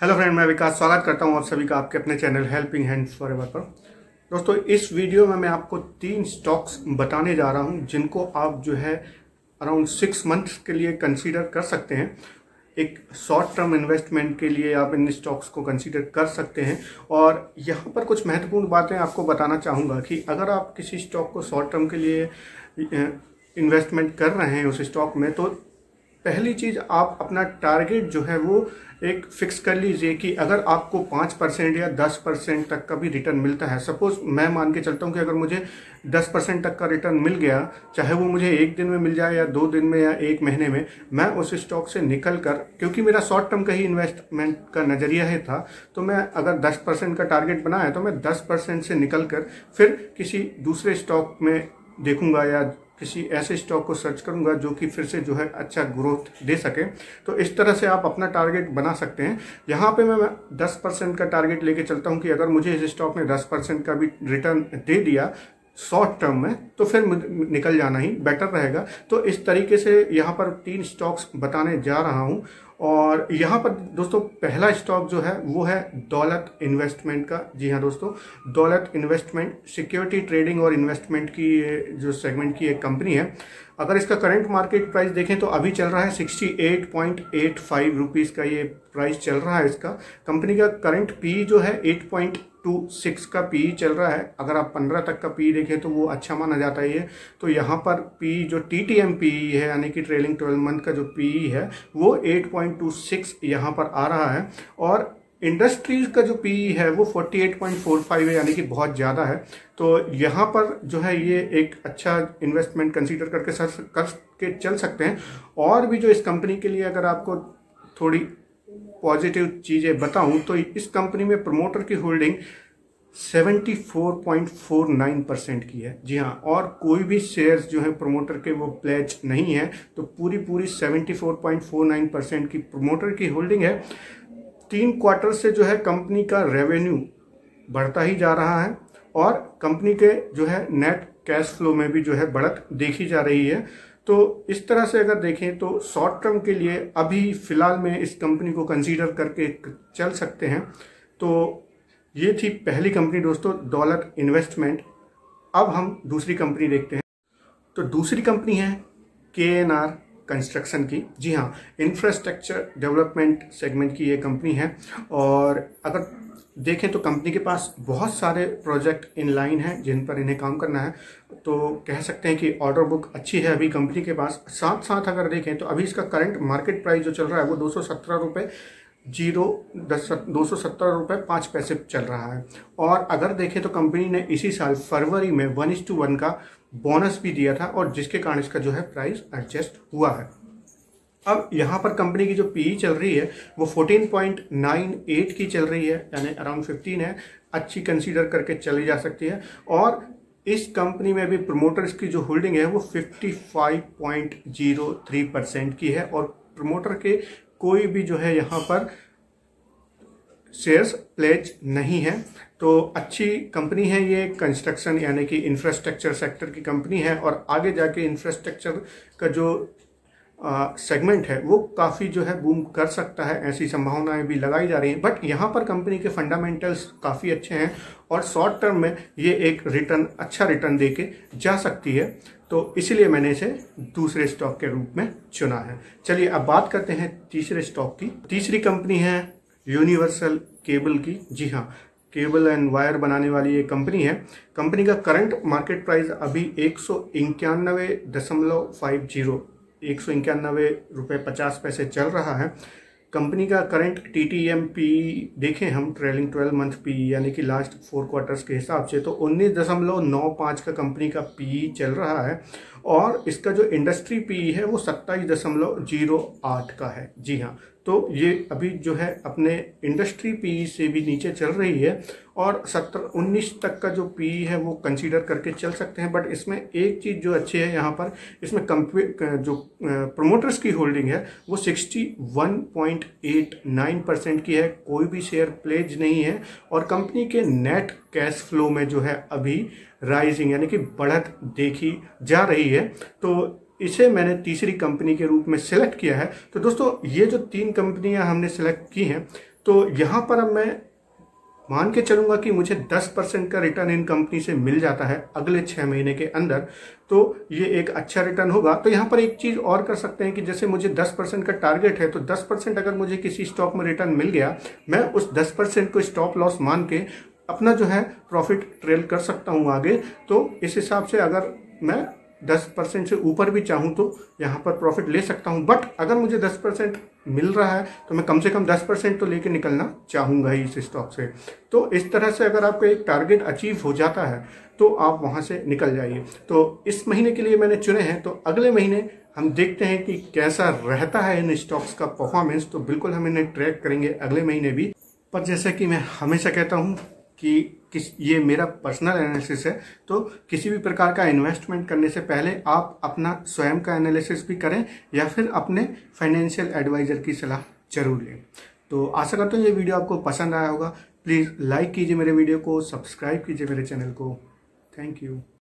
Hello friend, मैं विकास स्वागत करता हूं आप सभी का आपके अपने चैनल हेल्पिंग हैंड्स फॉरएवर पर। दोस्तों, इस वीडियो में मैं आपको 3 स्टॉक्स बताने जा रहा हूं जिनको आप जो है अराउंड 6 मंथ्स के लिए कंसीडर कर सकते हैं। एक शॉर्ट टर्म इन्वेस्टमेंट के लिए आप इन स्टॉक्स को कंसीडर कर सकते हैं। और यहाँ पर कुछ महत्वपूर्ण बातें आपको बताना चाहूँगा कि अगर आप किसी स्टॉक को शॉर्ट टर्म के लिए इन्वेस्टमेंट कर रहे हैं उस स्टॉक में, तो पहली चीज़ आप अपना टारगेट जो है वो एक फिक्स कर लीजिए कि अगर आपको 5% या 10% तक का भी रिटर्न मिलता है। सपोज मैं मान के चलता हूँ कि अगर मुझे 10% तक का रिटर्न मिल गया, चाहे वो मुझे 1 दिन में मिल जाए या 2 दिन में या 1 महीने में, मैं उस स्टॉक से निकल कर, क्योंकि मेरा शॉर्ट टर्म का ही इन्वेस्टमेंट का नज़रिया है था, तो मैं अगर 10% का टारगेट बनाया तो मैं 10% से निकल कर फिर किसी दूसरे स्टॉक में देखूंगा या किसी ऐसे स्टॉक को सर्च करूंगा जो कि फिर से जो है अच्छा ग्रोथ दे सके। तो इस तरह से आप अपना टारगेट बना सकते हैं। यहाँ पे मैं 10% का टारगेट लेके चलता हूँ कि अगर मुझे इस स्टॉक ने 10% का भी रिटर्न दे दिया शॉर्ट टर्म में, तो फिर निकल जाना ही बेटर रहेगा। तो इस तरीके से यहाँ पर 3 स्टॉक्स बताने जा रहा हूँ। और यहाँ पर दोस्तों पहला स्टॉक जो है वो है दौलत इन्वेस्टमेंट का। जी हाँ दोस्तों, दौलत इन्वेस्टमेंट सिक्योरिटी ट्रेडिंग और इन्वेस्टमेंट की जो सेगमेंट की एक कंपनी है। अगर इसका करंट मार्केट प्राइस देखें तो अभी चल रहा है 68.85 रुपीज़ का ये प्राइस चल रहा है इसका। कंपनी का करंट पी जो है 8.26 का पी चल रहा है। अगर आप 15 तक का पी देखें तो वो अच्छा माना जाता है ये। तो यहाँ पर पी जो TTM पी है, यानी कि ट्रेलिंग 12 मंथ का जो पी है, वो 8.26 यहाँ पर आ रहा है। और इंडस्ट्रीज का जो पी है वो 48.45 है, यानी कि बहुत ज़्यादा है। तो यहाँ पर जो है ये एक अच्छा इन्वेस्टमेंट कंसीडर करके चल सकते हैं। और भी जो इस कंपनी के लिए अगर आपको थोड़ी पॉजिटिव चीज़ें बताऊं तो इस कंपनी में प्रमोटर की होल्डिंग 74.49% की है। जी हाँ, और कोई भी शेयर्स जो है प्रमोटर के वो प्लेज नहीं है। तो पूरी 74.49% की प्रमोटर की होल्डिंग है। 3 क्वार्टर से जो है कंपनी का रेवेन्यू बढ़ता ही जा रहा है और कंपनी के जो है नेट कैश फ्लो में भी जो है बढ़त देखी जा रही है। तो इस तरह से अगर देखें तो शॉर्ट टर्म के लिए अभी फिलहाल में इस कंपनी को कंसीडर करके चल सकते हैं। तो ये थी पहली कंपनी दोस्तों, दौलत इन्वेस्टमेंट। अब हम दूसरी कंपनी देखते हैं। तो दूसरी कंपनी है KNR कंस्ट्रक्शन की। जी हाँ, इंफ्रास्ट्रक्चर डेवलपमेंट सेगमेंट की ये कंपनी है। और अगर देखें तो कंपनी के पास बहुत सारे प्रोजेक्ट इन लाइन हैं जिन पर इन्हें काम करना है। तो कह सकते हैं कि ऑर्डर बुक अच्छी है अभी कंपनी के पास। साथ साथ अगर देखें तो अभी इसका करंट मार्केट प्राइस जो चल रहा है वो 270 रुपये 5 पैसे चल रहा है। और अगर देखें तो कंपनी ने इसी साल फरवरी में 1:1 का बोनस भी दिया था, और जिसके कारण इसका जो है प्राइस एडजस्ट हुआ है। अब यहाँ पर कंपनी की जो पीई चल रही है वो 14.98 की चल रही है, यानी अराउंड 15 है। अच्छी कंसीडर करके चली जा सकती है। और इस कंपनी में भी प्रमोटर्स की जो होल्डिंग है वो 55.03% की है। और प्रमोटर के कोई भी जो है यहाँ पर शेयर्स प्लेज नहीं है। तो अच्छी कंपनी है ये। कंस्ट्रक्शन यानी कि इंफ्रास्ट्रक्चर सेक्टर की कंपनी है, और आगे जाके इंफ्रास्ट्रक्चर का जो सेगमेंट है वो काफ़ी जो है बूम कर सकता है, ऐसी संभावनाएं भी लगाई जा रही हैं। बट यहाँ पर कंपनी के फंडामेंटल्स काफ़ी अच्छे हैं और शॉर्ट टर्म में ये एक अच्छा रिटर्न देके जा सकती है। तो इसीलिए मैंने इसे दूसरे स्टॉक के रूप में चुना है। चलिए अब बात करते हैं तीसरे स्टॉक की। तीसरी कंपनी है यूनिवर्सल केबल की। जी हाँ, केबल एंड वायर बनाने वाली ये कंपनी है। कंपनी का करंट मार्केट प्राइस अभी 191.50 रुपये 50 पैसे चल रहा है। कंपनी का करंट TTM पी देखें हम, ट्रेलिंग 12 मंथ पी, यानी कि लास्ट 4 क्वार्टर्स के हिसाब से, तो 19.95 का कंपनी का पी चल रहा है। और इसका जो इंडस्ट्री पी है वो 27.08 का है। जी हाँ, तो ये अभी जो है अपने इंडस्ट्री पी से भी नीचे चल रही है। और 17-19 तक का जो पी है वो कंसीडर करके चल सकते हैं। बट इसमें एक चीज़ जो अच्छी है यहाँ पर, इसमें जो प्रमोटर्स की होल्डिंग है वो 61.89% की है। कोई भी शेयर प्लेज नहीं है। और कंपनी के नेट कैश फ्लो में जो है अभी राइजिंग यानी कि बढ़त देखी जा रही है। तो इसे मैंने तीसरी कंपनी के रूप में सिलेक्ट किया है। तो दोस्तों ये जो 3 कंपनियां हमने सिलेक्ट की हैं, तो यहाँ पर अब मैं मान के चलूंगा कि मुझे 10% का रिटर्न इन कंपनी से मिल जाता है अगले 6 महीने के अंदर, तो ये एक अच्छा रिटर्न होगा। तो यहाँ पर एक चीज और कर सकते हैं कि जैसे मुझे 10% का टारगेट है, तो 10% अगर मुझे किसी स्टॉक में रिटर्न मिल गया, मैं उस 10% को स्टॉप लॉस मान के अपना जो है प्रॉफिट ट्रेल कर सकता हूँ आगे। तो इस हिसाब से अगर मैं 10% से ऊपर भी चाहूँ तो यहाँ पर प्रॉफिट ले सकता हूँ। बट अगर मुझे 10% मिल रहा है तो मैं कम से कम 10% तो लेके निकलना चाहूँगा ही इस स्टॉक से। तो इस तरह से अगर आपका एक टारगेट अचीव हो जाता है तो आप वहाँ से निकल जाइए। तो इस महीने के लिए मैंने चुने हैं, तो अगले महीने हम देखते हैं कि कैसा रहता है इन स्टॉक्स का परफॉर्मेंस। तो बिल्कुल हम इन्हें ट्रैक करेंगे अगले महीने भी। पर जैसे कि मैं हमेशा कहता हूँ कि ये मेरा पर्सनल एनालिसिस है, तो किसी भी प्रकार का इन्वेस्टमेंट करने से पहले आप अपना स्वयं का एनालिसिस भी करें या फिर अपने फाइनेंशियल एडवाइजर की सलाह जरूर लें। तो आशा करता हूँ ये वीडियो आपको पसंद आया होगा। प्लीज़ लाइक कीजिए मेरे वीडियो को, सब्सक्राइब कीजिए मेरे चैनल को। Thank you.